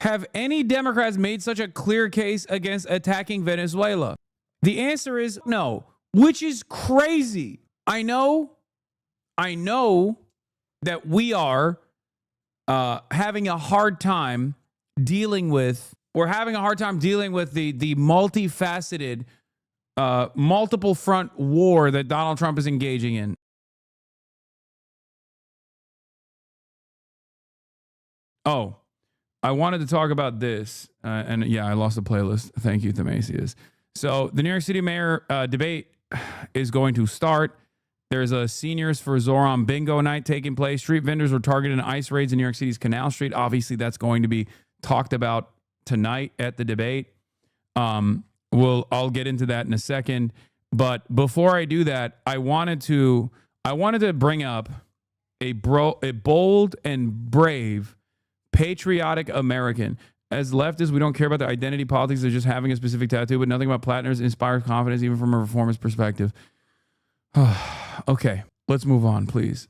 Have any Democrats made such a clear case against attacking Venezuela? The answer is no, which is crazy. I know that we are having a hard time dealing with, the multifaceted, multiple front war that Donald Trump is engaging in. Oh, I wanted to talk about this. And yeah, I lost the playlist. Thank you, Themasius. So the New York City mayor debate is going to start. There's a Seniors for Zoran bingo night taking place. Street vendors were targeted in ICE raids in New York City's Canal Street. Obviously, that's going to be talked about tonight at the debate. I'll get into that in a second. But before I do that, I wanted to bring up a bold and brave patriotic American. As leftists, we don't care about the identity politics of just having a specific tattoo, but nothing about platinums inspires confidence, even from a reformist perspective. Okay, let's move on, please.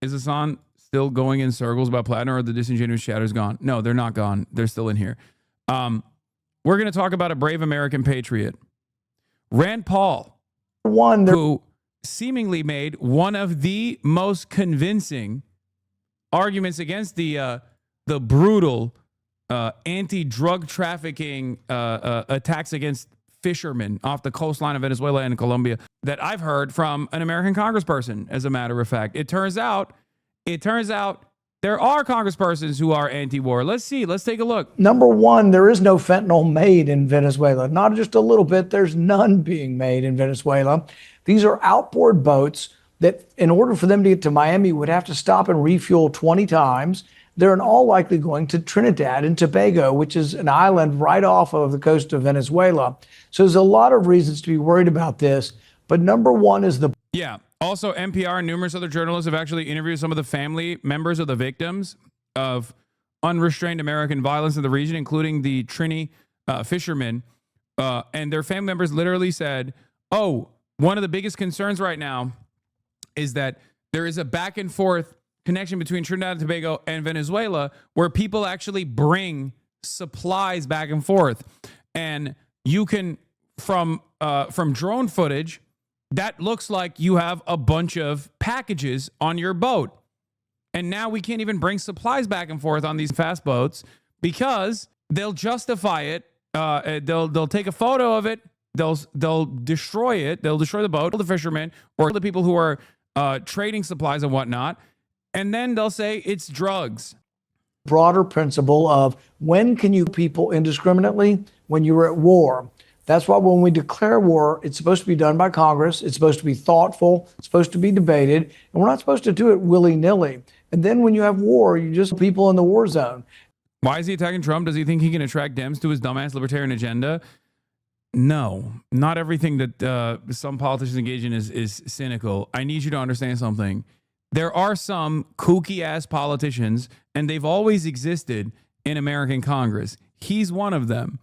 Is Hasan still going in circles about platinum, or the disingenuous shadows gone? No, they're not gone. They're still in here. We're going to talk about a brave American patriot, Rand Paul, who seemingly made one of the most convincing arguments against the brutal anti-drug trafficking attacks against fishermen off the coastline of Venezuela and Colombia that I've heard from an American congressperson. As a matter of fact, it turns out there are congresspersons who are anti-war. Let's see. Let's take a look. Number one, there is no fentanyl made in Venezuela. Not just a little bit. There's none being made in Venezuela. These are outboard boats that, in order for them to get to Miami, would have to stop and refuel 20 times. They're in all likely going to Trinidad and Tobago, which is an island right off of the coast of Venezuela. So there's a lot of reasons to be worried about this. But number one is the... Yeah. Also, NPR and numerous other journalists have actually interviewed some of the family members of the victims of unrestrained American violence in the region, including the Trini fishermen. And their family members literally said, oh, one of the biggest concerns right now is that there is a back and forth connection between Trinidad and Tobago and Venezuela, where people actually bring supplies back and forth. And you can, from drone footage, that looks like you have a bunch of packages on your boat. And now we can't even bring supplies back and forth on these fast boats because they'll justify it. They'll take a photo of it. They'll destroy it. They'll destroy the boat, the fishermen, or the people who are trading supplies and whatnot. And then they'll say it's drugs. Broader principle of when can you people indiscriminately? When you're at war. That's why when we declare war, it's supposed to be done by Congress. It's supposed to be thoughtful. It's supposed to be debated. And we're not supposed to do it willy-nilly. And then when you have war, you just people in the war zone. Why is he attacking Trump? Does he think he can attract Dems to his dumbass libertarian agenda? No, not everything that some politicians engage in is cynical. I need you to understand something. There are some kooky-ass politicians, and they've always existed in American Congress. He's one of them.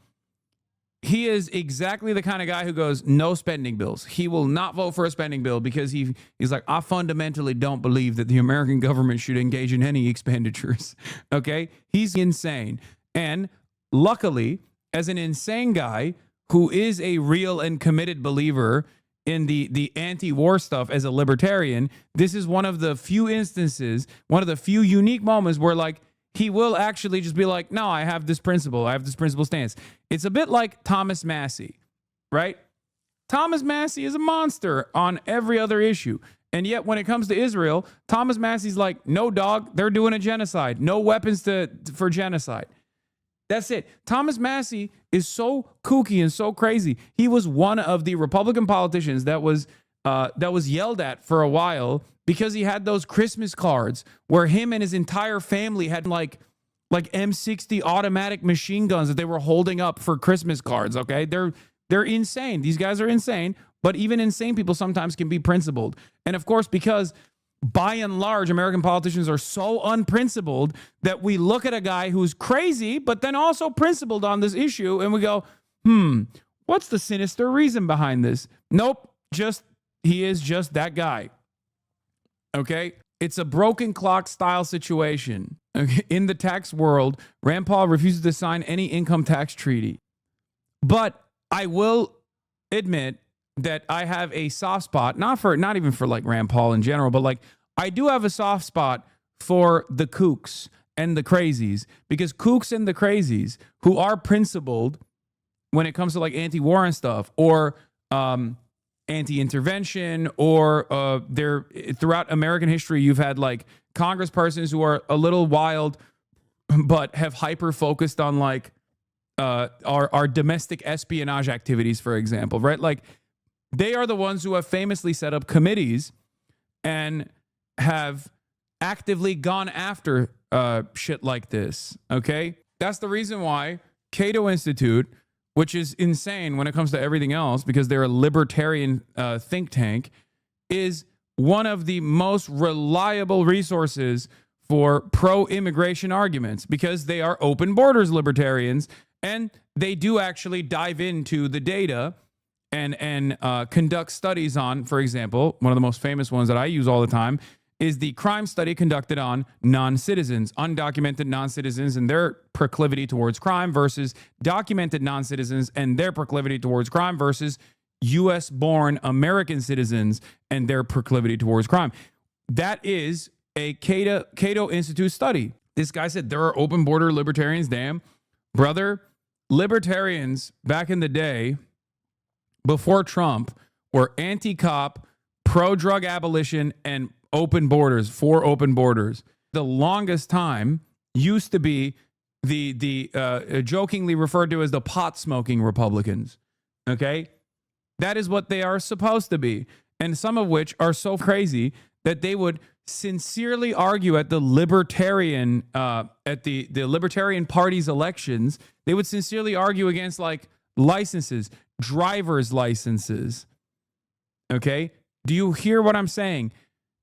He is exactly the kind of guy who goes, no spending bills. He will not vote for a spending bill because he's like, I fundamentally don't believe that the American government should engage in any expenditures. Okay? He's insane. And luckily, as an insane guy who is a real and committed believer in the anti-war stuff as a libertarian, this is one of the few instances, one of the few unique moments where, like, he will actually just be like, no, I have this principle. I have this principle stance. It's a bit like Thomas Massie, right? Thomas Massie is a monster on every other issue. And yet when it comes to Israel, Thomas Massie's like, no, dog, they're doing a genocide. No weapons for genocide. That's it. Thomas Massie is so kooky and so crazy. He was one of the Republican politicians that was yelled at for a while because he had those Christmas cards where him and his entire family had like M60 automatic machine guns that they were holding up for Christmas cards. Okay, they're insane. These guys are insane. But even insane people sometimes can be principled. And of course, because by and large, American politicians are so unprincipled that we look at a guy who's crazy, but then also principled on this issue, and we go, what's the sinister reason behind this? Nope, he is just that guy. Okay? It's a broken clock style situation. Okay? In the tax world, Rand Paul refuses to sign any income tax treaty. But I will admit that I have a soft spot, not even for like Rand Paul in general, but like I do have a soft spot for the kooks and the crazies, because kooks and the crazies who are principled when it comes to like anti-war and stuff, or anti-intervention, or throughout American history, you've had like congresspersons who are a little wild, but have hyper focused on like our domestic espionage activities, for example, right? Like they are the ones who have famously set up committees and have actively gone after shit like this. Okay, that's the reason why Cato Institute, which is insane when it comes to everything else, because they're a libertarian think tank, is one of the most reliable resources for pro-immigration arguments, because they are open borders libertarians, and they do actually dive into the data and conduct studies on, for example, one of the most famous ones that I use all the time is the crime study conducted on non-citizens, undocumented non-citizens and their proclivity towards crime versus documented non-citizens and their proclivity towards crime versus U.S.-born American citizens and their proclivity towards crime. That is a Cato Institute study. This guy said there are open border libertarians. Damn, brother, libertarians back in the day before Trump were anti-cop, pro-drug abolition, and open borders, for open borders. The longest time used to be the jokingly referred to as the pot smoking Republicans. Okay, that is what they are supposed to be, and some of which are so crazy that they would sincerely argue at the libertarian Libertarian Party's elections. They would sincerely argue against like licenses, driver's licenses. Okay, do you hear what I'm saying?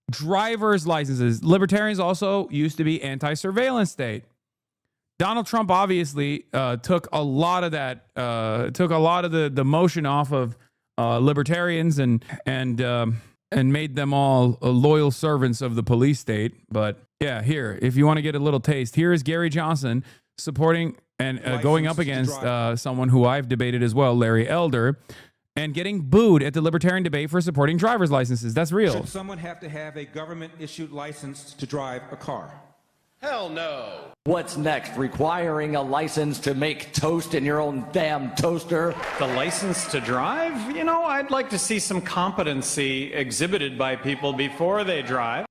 Driver's licenses. Libertarians also used to be anti-surveillance state. Donald Trump obviously took a lot of that, took a lot of the motion off of libertarians and made them all loyal servants of the police state. But yeah, here, if you want to get a little taste, here is Gary Johnson supporting and going up against someone who I've debated as well, Larry Elder, and getting booed at the libertarian debate for supporting driver's licenses. That's real. Should someone have to have a government-issued license to drive a car? Hell no. What's next? Requiring a license to make toast in your own damn toaster? The license to drive? You know, I'd like to see some competency exhibited by people before they drive.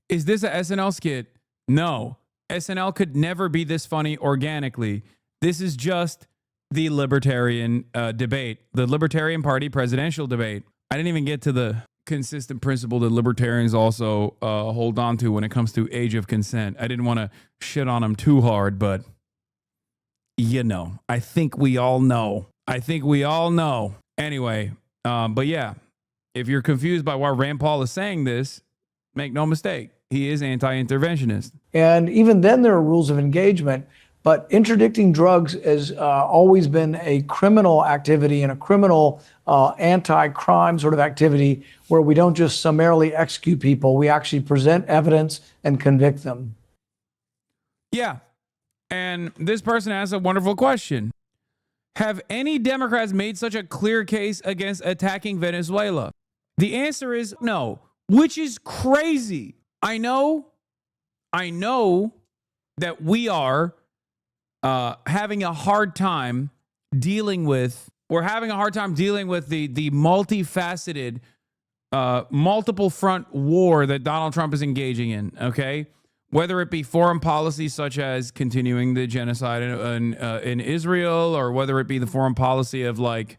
Is this a SNL skit? No. SNL could never be this funny organically. This is just the libertarian debate, the Libertarian Party presidential debate. I didn't even get to the consistent principle that libertarians also hold on to when it comes to age of consent. I didn't want to shit on them too hard, but you know, I think we all know. Anyway, but yeah, if you're confused by why Rand Paul is saying this, make no mistake, he is anti-interventionist. And even then there are rules of engagement. But interdicting drugs has always been a criminal activity and a criminal anti-crime sort of activity where we don't just summarily execute people. We actually present evidence and convict them. Yeah. And this person asks a wonderful question. Have any Democrats made such a clear case against attacking Venezuela? The answer is no, which is crazy. I know that we are having a hard time dealing with the multifaceted, multiple front war that Donald Trump is engaging in. Okay, whether it be foreign policy such as continuing the genocide in Israel, or whether it be the foreign policy of like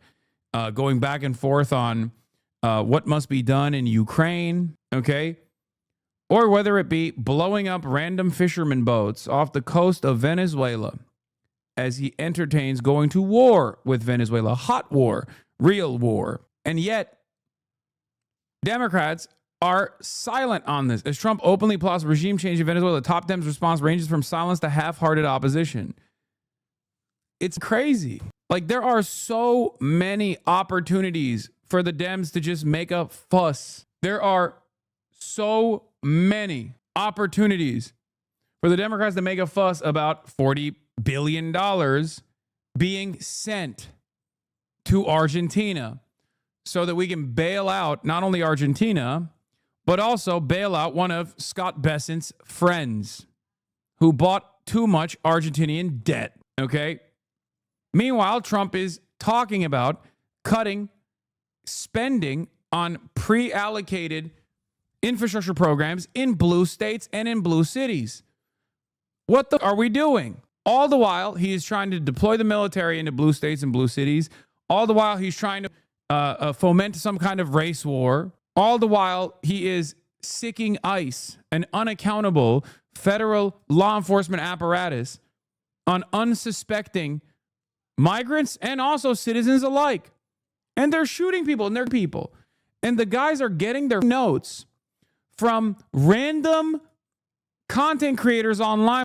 going back and forth on what must be done in Ukraine. Okay. Or whether it be blowing up random fishermen boats off the coast of Venezuela as he entertains going to war with Venezuela, hot war, real war. And yet, Democrats are silent on this. As Trump openly plots regime change in Venezuela, top Dems' response ranges from silence to half-hearted opposition. It's crazy. Like, there are so many opportunities for the Dems to just make a fuss. There are so many opportunities for the Democrats to make a fuss about $40 billion being sent to Argentina so that we can bail out not only Argentina, but also bail out one of Scott Bessent's friends who bought too much Argentinian debt. Okay. Meanwhile, Trump is talking about cutting spending on pre-allocated infrastructure programs in blue states and in blue cities. What are we doing? All the while, he is trying to deploy the military into blue states and blue cities. All the while, he's trying to foment some kind of race war. All the while, he is sicking ICE, an unaccountable federal law enforcement apparatus, on unsuspecting migrants and also citizens alike. And they're shooting people and they're people. And the guys are getting their notes from random content creators online.